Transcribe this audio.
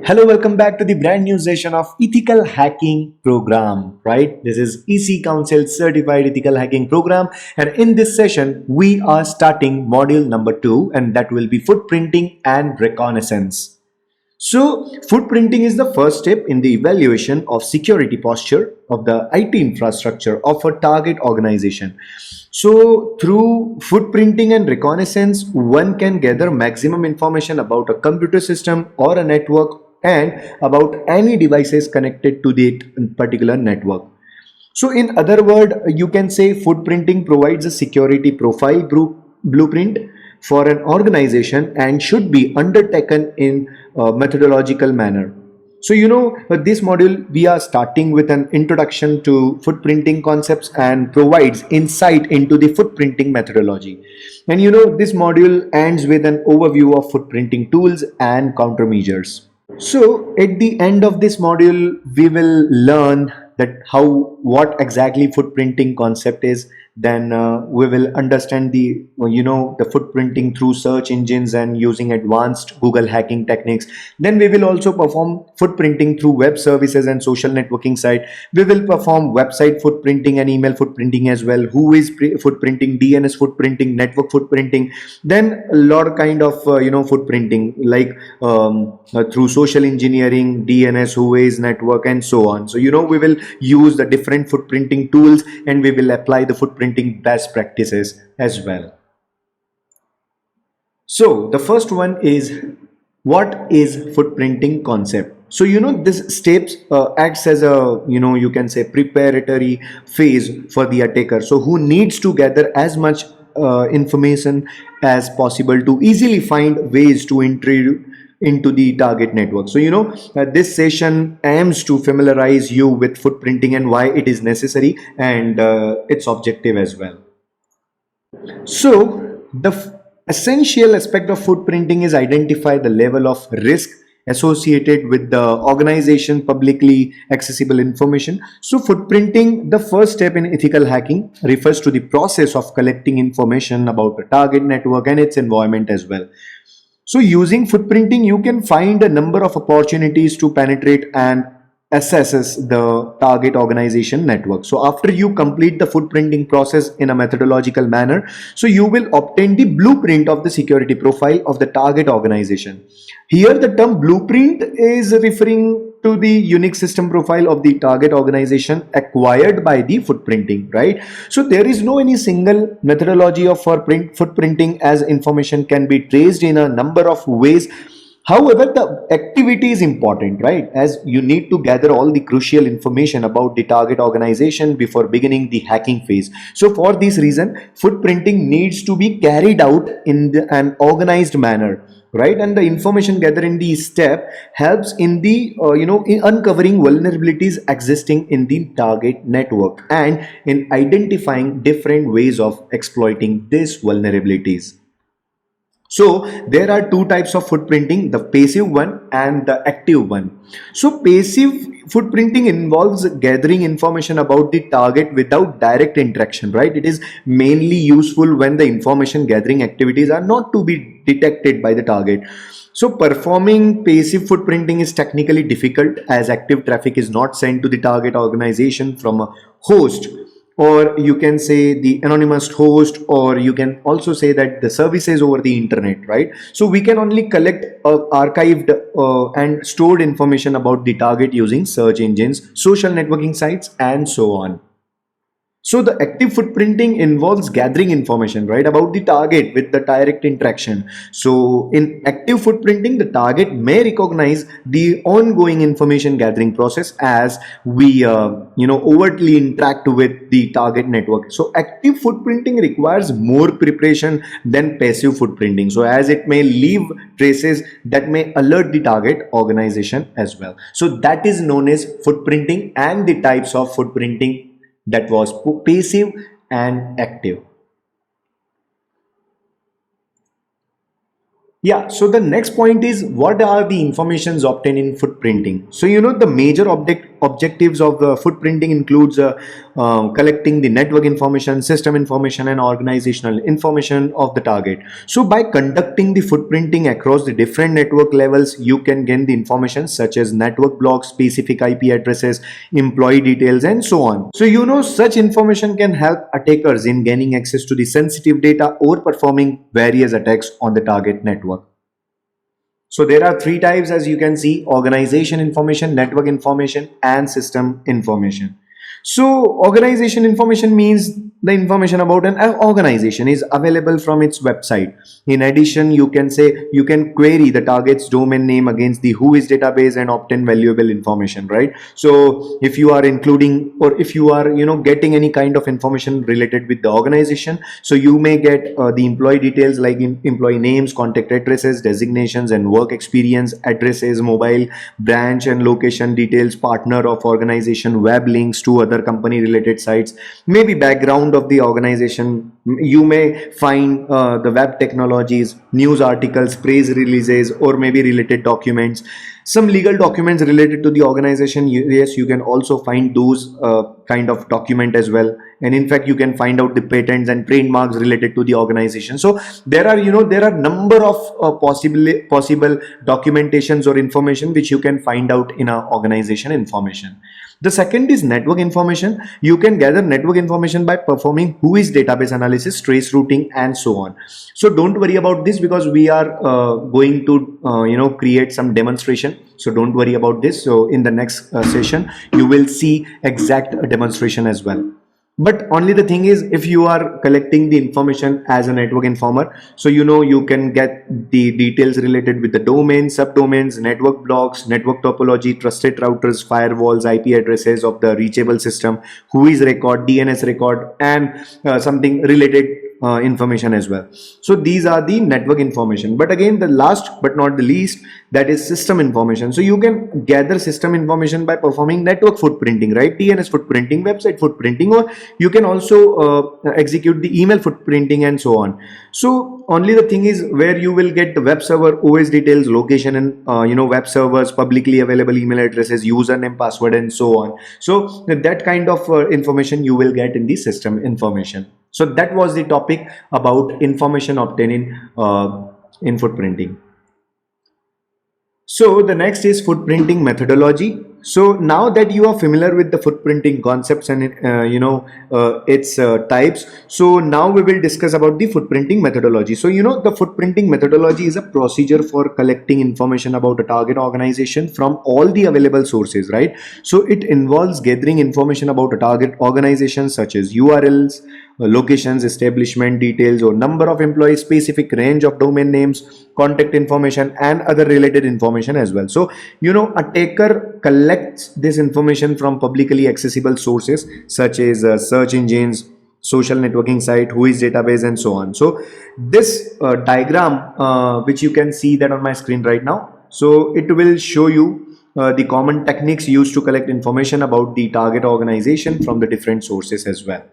Hello, welcome back to the brand new session of Ethical Hacking Program, right? This is EC Council Certified Ethical Hacking Program, and in this session, we are starting module number 2, and that will be footprinting and reconnaissance. So, footprinting is the first step in the evaluation of security posture of the IT infrastructure of a target organization. So, through footprinting and reconnaissance, one can gather maximum information about a computer system or a network and about any devices connected to the particular network. So, in other words, you can say footprinting provides a security profile blueprint for an organization and should be undertaken in a methodological manner. So, this module we are starting with an introduction to footprinting concepts and provides insight into the footprinting methodology. And this module ends with an overview of footprinting tools and countermeasures. So at the end of this module, we will learn that what exactly footprinting concept is. Then we will understand the footprinting through search engines and using advanced Google hacking techniques. Then we will also perform footprinting through web services and social networking site. We will perform website footprinting and email footprinting as well. Who is footprinting, DNS footprinting, network footprinting. Then a lot of kind of footprinting like through social engineering, DNS, Huawei's network, and so on. So we will use the different footprinting tools and we will apply the footprinting best practices as well. So the first one is, what is footprinting concept? So this steps acts as a you can say preparatory phase for the attacker, so who needs to gather as much information as possible to easily find ways to intrude into the target network. So this session aims to familiarize you with footprinting and why it is necessary and its objective as well. So the essential aspect of footprinting is identify the level of risk associated with the organization publicly accessible information. So footprinting, the first step in ethical hacking, refers to the process of collecting information about a target network and its environment as well. So using footprinting, you can find a number of opportunities to penetrate and assesses the target organization network. So after you complete the footprinting process in a methodological manner, so you will obtain the blueprint of the security profile of the target organization. Here the term blueprint is referring to the unique system profile of the target organization acquired by the footprinting, right? So there is no any single methodology of footprinting, as information can be traced in a number of ways. However, the activity is important, right? As you need to gather all the crucial information about the target organization before beginning the hacking phase. So for this reason, footprinting needs to be carried out in an organized manner, right? And the information gathered in the step helps in the in uncovering vulnerabilities existing in the target network and in identifying different ways of exploiting these vulnerabilities. So there are two types of footprinting, the passive one and the active one. So passive footprinting involves gathering information about the target without direct interaction, right? It is mainly useful when the information gathering activities are not to be detected by the target. So performing passive footprinting is technically difficult, as active traffic is not sent to the target organization from a host, or you can say the anonymous host, or you can also say that the services over the internet, right? So we can only collect archived and stored information about the target using search engines, social networking sites, and so on. So the active footprinting involves gathering information, right, about the target with the direct interaction. So in active footprinting, the target may recognize the ongoing information gathering process as we, overtly interact with the target network. So active footprinting requires more preparation than passive footprinting. So as it may leave traces that may alert the target organization as well. So that is known as footprinting and the types of footprinting, that was passive and active. Yeah, so the next point is what are the informations obtained in footprinting? So the major objectives of footprinting includes collecting the network information, system information, and organizational information of the target. So by conducting the footprinting across the different network levels, you can gain the information such as network blocks, specific IP addresses, employee details, and so on. So such information can help attackers in gaining access to the sensitive data or performing various attacks on the target network. So there are three types, as you can see: organization information, network information, and system information. So organization information means the information about an organization is available from its website. In addition, you can say you can query the target's domain name against the whois database and obtain valuable information, right? So if you are including, or if you are getting any kind of information related with the organization, so you may get the employee details like employee names, contact addresses, designations, and work experience, addresses, mobile, branch and location details, partner of organization, web links to other company related sites, maybe background of the organization. You may find the web technologies, news articles, press releases, or maybe related documents, some legal documents related to the organization. Yes, you can also find those kind of document as well. And in fact, you can find out the patents and trademarks related to the organization. So there are there are number of possible documentations or information which you can find out in a organization information. The second is network information. You can gather network information by performing whois database analysis, trace routing, and so on. So don't worry about this, because we are going to create some demonstration. So don't worry about this. So in the next session, you will see exact demonstration as well. But only the thing is, if you are collecting the information as a network informer, so you can get the details related with the domains, subdomains, network blocks, network topology, trusted routers, firewalls, IP addresses of the reachable system, whois record, DNS record, and something related information as well. So these are the network information. But again, the last but not the least, that is system information. So you can gather system information by performing network footprinting, right? DNS footprinting, website footprinting, or you can also execute the email footprinting, and so on. So only the thing is where you will get the web server OS details, location, and web servers, publicly available email addresses, username, password, and so on. So that kind of information you will get in the system information. So that was the topic about information obtained in footprinting. So the next is footprinting methodology. So now that you are familiar with the footprinting concepts and its types, so now we will discuss about the footprinting methodology. So the footprinting methodology is a procedure for collecting information about a target organization from all the available sources, right? So it involves gathering information about a target organization such as URLs, locations, establishment details, or number of employees, specific range of domain names, contact information, and other related information as well. So attacker collects this information from publicly accessible sources such as search engines, social networking site, whois database, and so on. So this diagram which you can see that on my screen right now, so it will show you the common techniques used to collect information about the target organization from the different sources as well.